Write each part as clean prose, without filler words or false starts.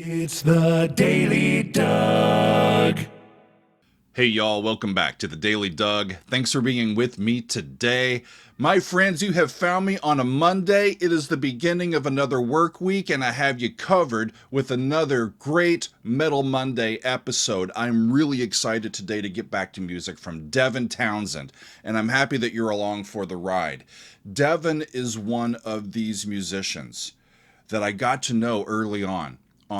It's the Daily Doug. Hey y'all, welcome back to the Daily Doug. Thanks for being with me today. My friends, you have found me on a Monday. It is the beginning of another work week, and I have you covered with another great Metal Monday episode. I'm really excited today to get back to music from Devin Townsend, and I'm happy that you're along for the ride. Devin is one of these musicians that I got to know early on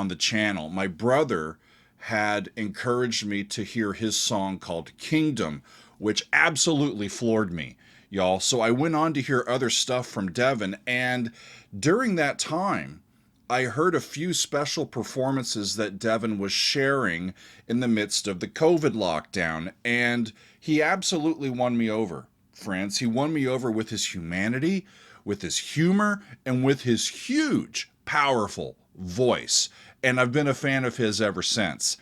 the channel. My brother had encouraged me to hear his song called Kingdom, which absolutely floored me, y'all. So I went on to hear other stuff from Devin, and during that time, I heard a few special performances that Devin was sharing in the midst of the COVID lockdown, and he absolutely won me over, friends. He won me over with his humanity, with his humor, and with his huge, powerful voice. And I've been a fan of his ever since.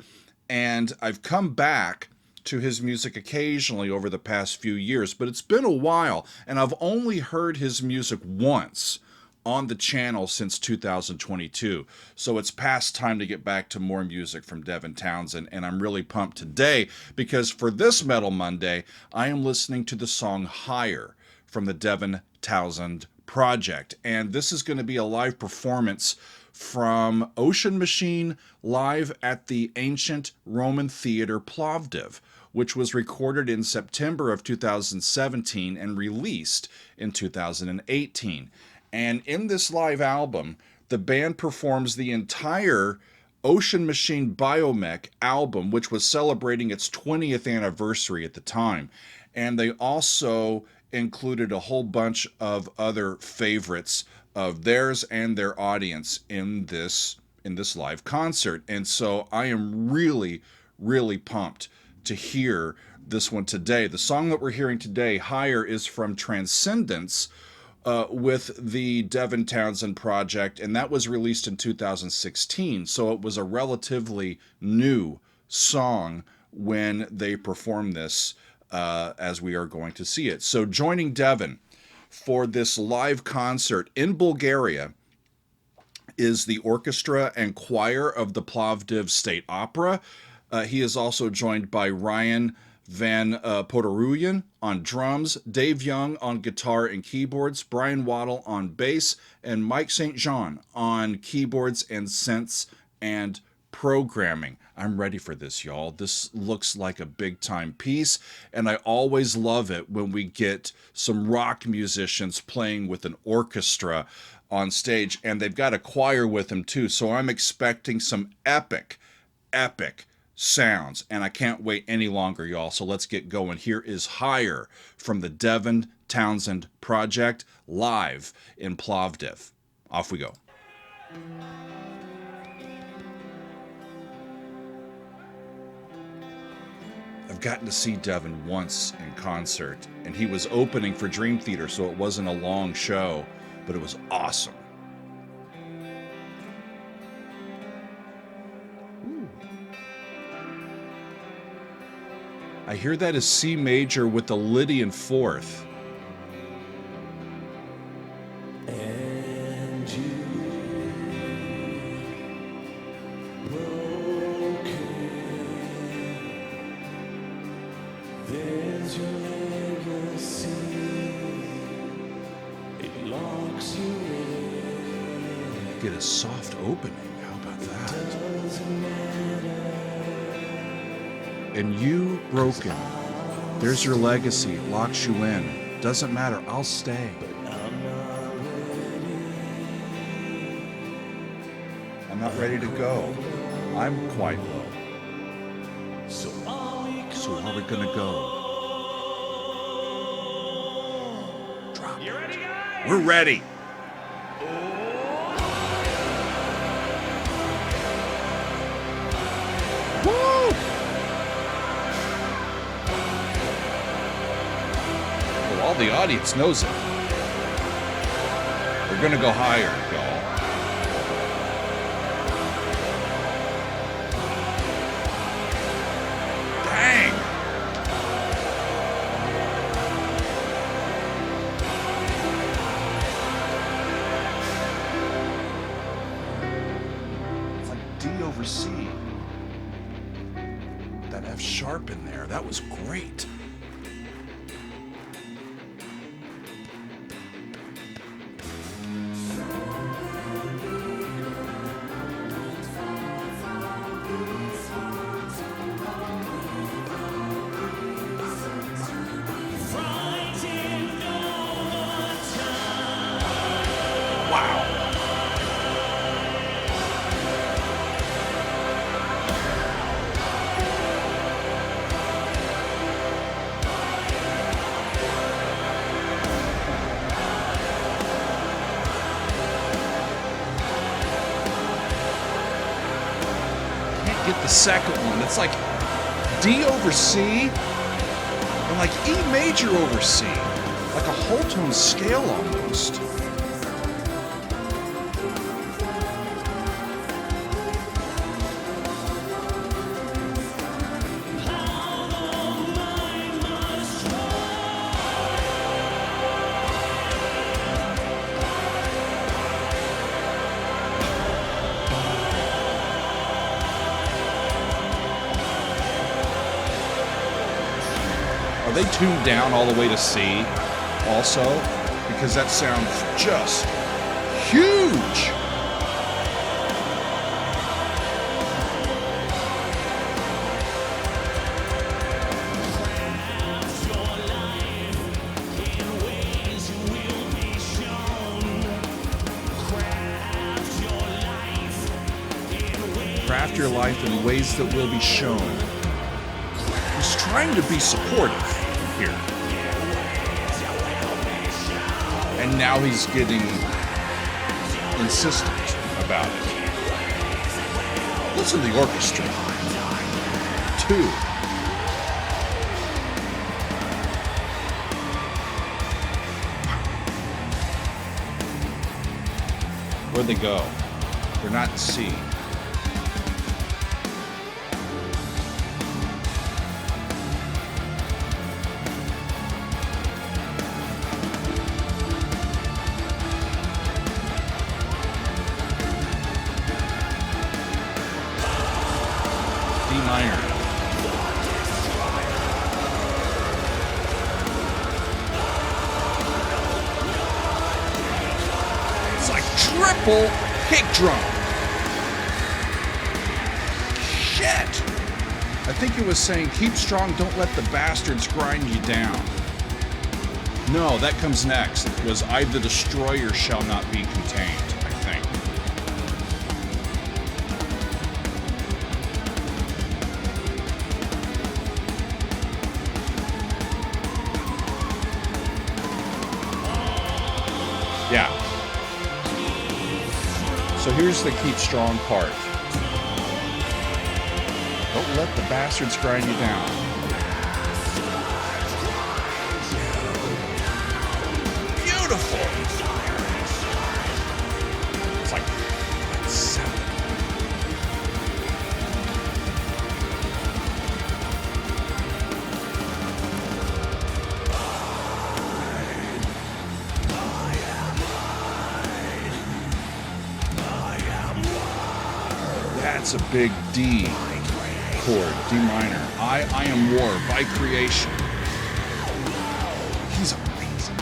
And I've come back to his music occasionally over the past few years, but it's been a while, and I've only heard his music once on the channel since 2022. So it's past time to get back to more music from Devin Townsend, and I'm really pumped today because for this Metal Monday, I am listening to the song Higher from the Devin Townsend Project. And this is going to be a live performance from Ocean Machine live at the ancient Roman theater Plovdiv, which was recorded in September of 2017 and released in 2018. And in this live album, the band performs the entire Ocean Machine Biomech album, which was celebrating its 20th anniversary at the time. And they also included a whole bunch of other favorites of theirs and their audience in this live concert. And so I am really, really pumped to hear this one today. The song that we're hearing today, Higher, is from Transcendence with the Devin Townsend Project, and that was released in 2016. So it was a relatively new song when they performed this, as we are going to see it. So joining Devin for this live concert in Bulgaria is the orchestra and choir of the Plovdiv State Opera. He is also joined by Ryan Van Podoruyan on drums, Dave Young on guitar and keyboards, Brian Waddle on bass, and Mike St. John on keyboards and synths and programming. I'm ready for this, y'all. This looks like a big-time piece, and I always love it when we get some rock musicians playing with an orchestra on stage, and they've got a choir with them too, so I'm expecting some epic sounds, and I can't wait any longer, y'all. So let's get going. Here is Higher from the Devin Townsend Project live in Plovdiv. Off we go. I've gotten to see Devin once in concert, and he was opening for Dream Theater, so it wasn't a long show, but it was awesome. Ooh. I hear that as C major with the Lydian fourth. There's your legacy. It locks you in. Get a soft opening. How about that? And you broken. There's your legacy. It locks you in. Doesn't matter. I'll stay. I'm not ready to go. I'm quite low. So are we gonna go? Drop. You ready, guys? We're ready. Woo! Well, all the audience knows it. We're gonna go higher, y'all. over C. That F sharp in there, that was great. Get the second one. It's like D over C and like E major over C. Like a whole tone scale almost. Are they tuned down all the way to C also? Because that sounds just huge. Craft your life in ways that will be shown. He's trying to be supportive here. And now he's getting insistent about it. Listen to the orchestra. 2. Where'd they go? They're not in C. D minor. It's like triple kick drum. Shit! I think it was saying, keep strong, don't let the bastards grind you down. No, that comes next. It was, I the destroyer shall not be contained, I think. Yeah. So here's the keep strong part. Don't let the bastards grind you down. Beautiful. It's like 7. That's a big D chord, D minor. I am war by creation. He's amazing.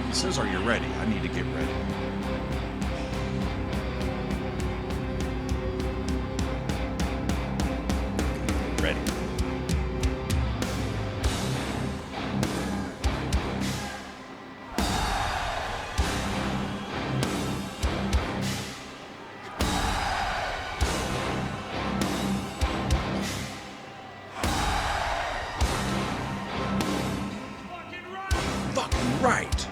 It says, are you ready? I need to get ready. Ready. Fucking right.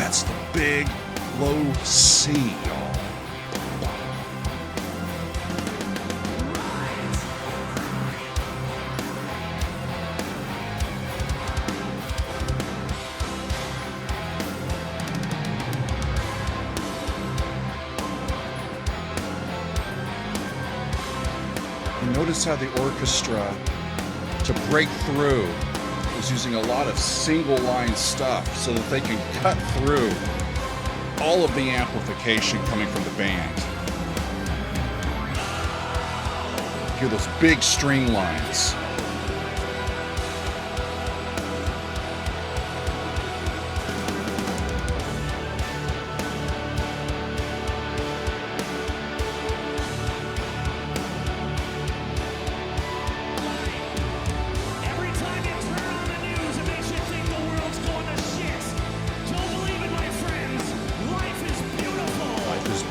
That's the big, low C, y'all. And notice how the orchestra, to break through, is using a lot of single line stuff so that they can cut through all of the amplification coming from the band. Hear those big string lines.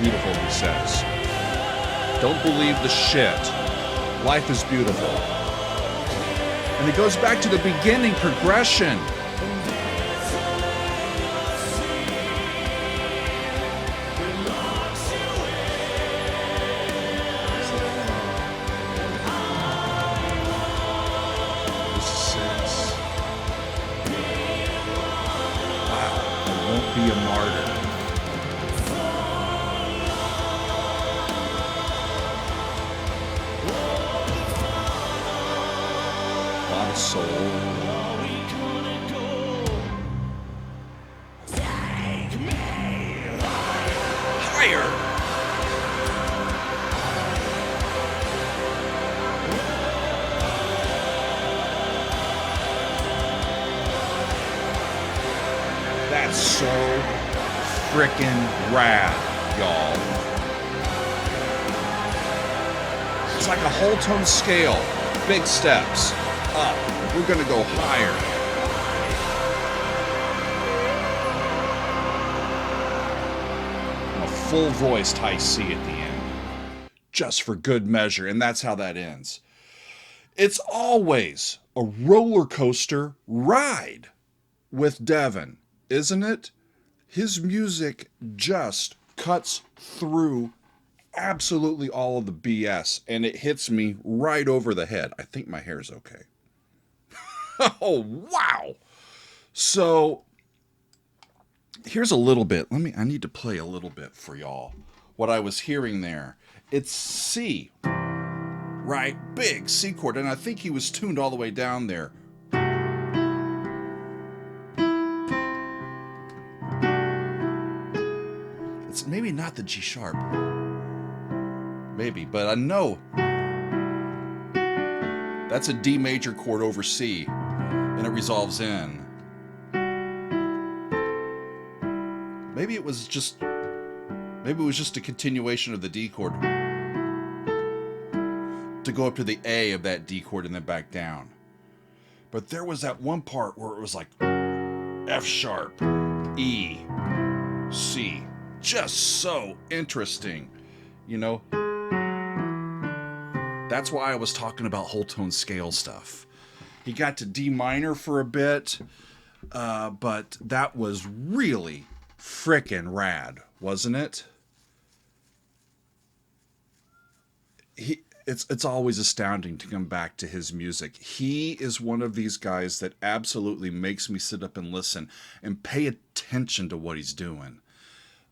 Beautiful, he says. Don't believe the shit. Life is beautiful. And it goes back to the beginning progression. This is 6. Wow, I won't be a martyr. Soul. Higher. That's so frickin' rad, y'all. It's like a whole tone scale. Big steps. Up. We're going to go higher. And a full-voiced high C at the end. Just for good measure. And that's how that ends. It's always a roller coaster ride with Devin, isn't it? His music just cuts through absolutely all of the BS, and it hits me right over the head. I think my hair's okay. Oh, wow. So here's a little bit. I need to play a little bit for y'all. What I was hearing there. It's C, right? Big C chord. And I think he was tuned all the way down there. It's maybe not the G sharp. Maybe, but I know that's a D major chord over C. And it resolves in. Maybe it was just a continuation of the D chord to go up to the A of that D chord and then back down. But there was that one part where it was like F sharp, E, C. Just so interesting, you know? That's why I was talking about whole tone scale stuff. He got to D minor for a bit, but that was really frickin' rad, wasn't it? It's always astounding to come back to his music. He is one of these guys that absolutely makes me sit up and listen and pay attention to what he's doing.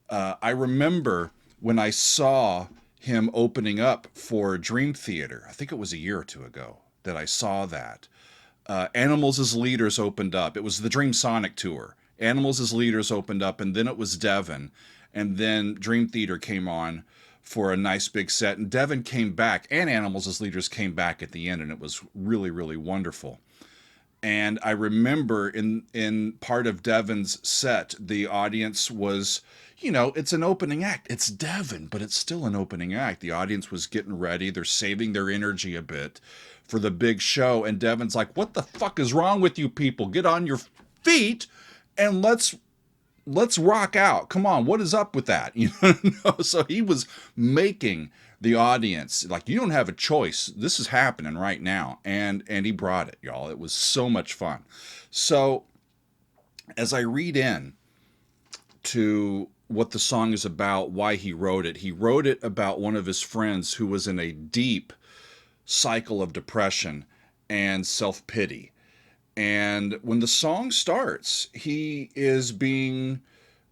I remember when I saw him opening up for Dream Theater, I think it was a year or two ago that I saw that. Animals as Leaders opened up. It was the Dream Sonic tour. Animals as Leaders opened up, and then it was Devin. And then Dream Theater came on for a nice big set. And Devin came back, and Animals as Leaders came back at the end, and it was really, really wonderful. And I remember in part of Devin's set, the audience was, you know, it's an opening act. It's Devin, but it's still an opening act. The audience was getting ready. They're saving their energy a bit for the big show. And Devin's like, what the fuck is wrong with you people? Get on your feet and let's rock out. Come on, what is up with that? You know, so he was making the audience like, you don't have a choice. This is happening right now. And he brought it, y'all. It was so much fun. So as I read in to what the song is about, why he wrote it. He wrote it about one of his friends who was in a deep cycle of depression and self-pity. And when the song starts, he is being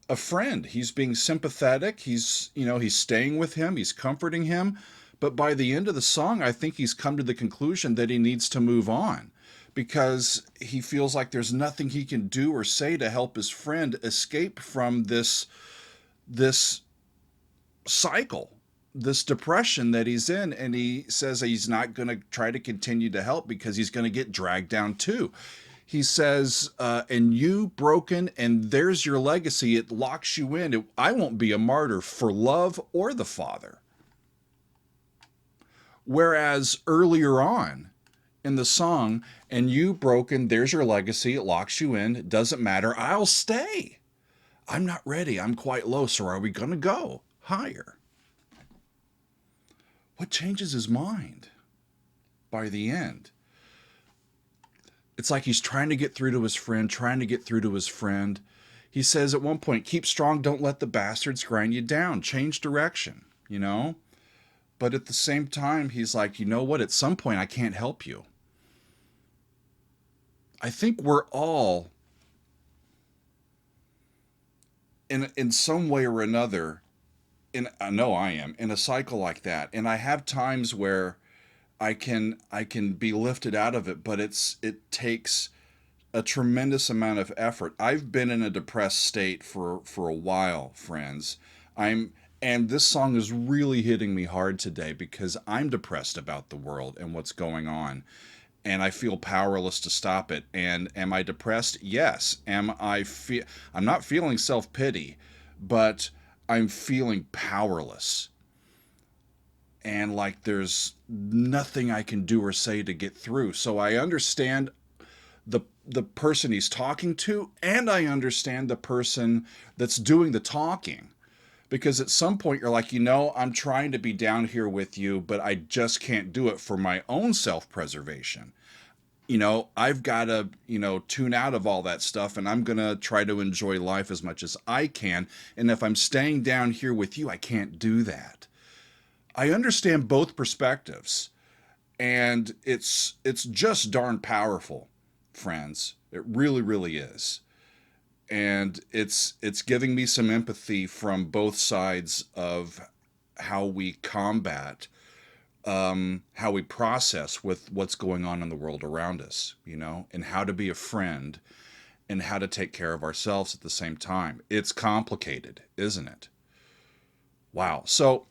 a friend. He's being sympathetic. He's staying with him. He's comforting him. But by the end of the song, I think he's come to the conclusion that he needs to move on because he feels like there's nothing he can do or say to help his friend escape from this cycle, this depression that he's in. And he says he's not going to try to continue to help because he's going to get dragged down too. He says, and you broken, and there's your legacy. It locks you in. I won't be a martyr for love or the Father. Whereas earlier on in the song, and you broken, there's your legacy. It locks you in. It doesn't matter. I'll stay. I'm not ready. I'm quite low. So are we going to go higher? What changes his mind by the end? It's like he's trying to get through to his friend, He says at one point, keep strong, don't let the bastards grind you down. Change direction, But at the same time, he's like, you know what? At some point, I can't help you. I think we're all, in some way or another, I know I am, in a cycle like that. And I have times where I can be lifted out of it, but it takes a tremendous amount of effort. I've been in a depressed state for a while, friends. And this song is really hitting me hard today because I'm depressed about the world and what's going on. And I feel powerless to stop it. And am I depressed? Yes. I'm not feeling self-pity, but I'm feeling powerless. And like there's nothing I can do or say to get through. So I understand the person he's talking to, and I understand the person that's doing the talking. Because at some point you're like, I'm trying to be down here with you, but I just can't do it for my own self-preservation. I've got to, tune out of all that stuff, and I'm going to try to enjoy life as much as I can. And if I'm staying down here with you, I can't do that. I understand both perspectives, and it's just darn powerful, friends. It really, really is. And it's giving me some empathy from both sides of how we combat, how we process with what's going on in the world around us, and how to be a friend and how to take care of ourselves at the same time. It's complicated, isn't it? Wow. So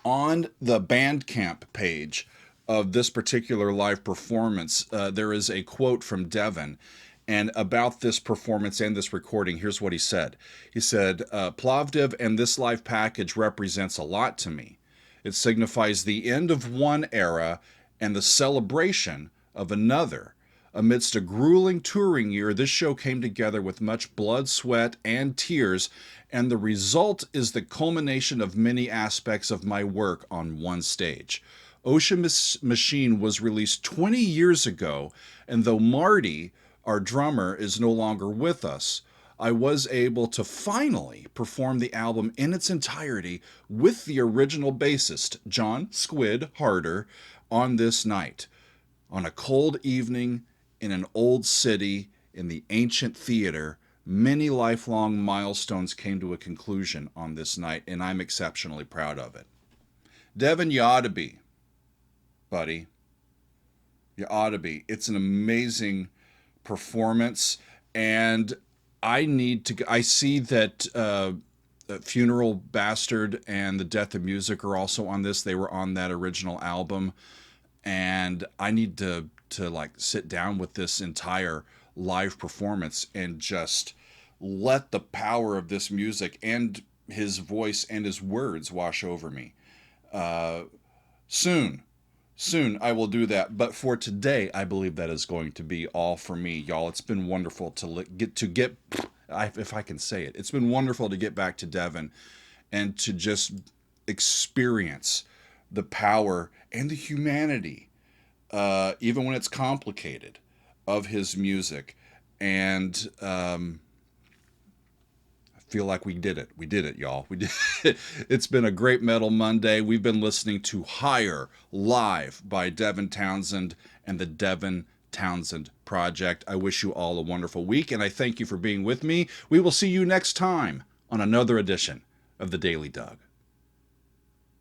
on the Bandcamp page of this particular live performance, there is a quote from Devin. And about this performance and this recording, here's what he said. He said, Plovdiv and this live package represents a lot to me. It signifies the end of one era and the celebration of another. Amidst a grueling touring year, this show came together with much blood, sweat, and tears, and the result is the culmination of many aspects of my work on one stage. Ocean Machine was released 20 years ago, and though Marty, our drummer, is no longer with us, I was able to finally perform the album in its entirety with the original bassist, John Squid Harder, on this night. On a cold evening in an old city in the ancient theater, many lifelong milestones came to a conclusion on this night, and I'm exceptionally proud of it. Devin, you ought to be, buddy. You ought to be. It's an amazing performance, and I see that Funeral Bastard and The Death of Music are also on this. They were on that original album, and I need to like sit down with this entire live performance and just let the power of this music and his voice and his words wash over me. Soon I will do that. But for today, I believe that is going to be all for me, y'all. It's been wonderful to get, if I can say it, it's been wonderful to get back to Devin and to just experience the power and the humanity, even when it's complicated, of his music. And I feel like we did it. We did it, y'all. We did it. It's been a great Metal Monday. We've been listening to Higher live by Devin Townsend and the Devin Townsend Project. I wish you all a wonderful week, and I thank you for being with me. We will see you next time on another edition of the Daily Doug.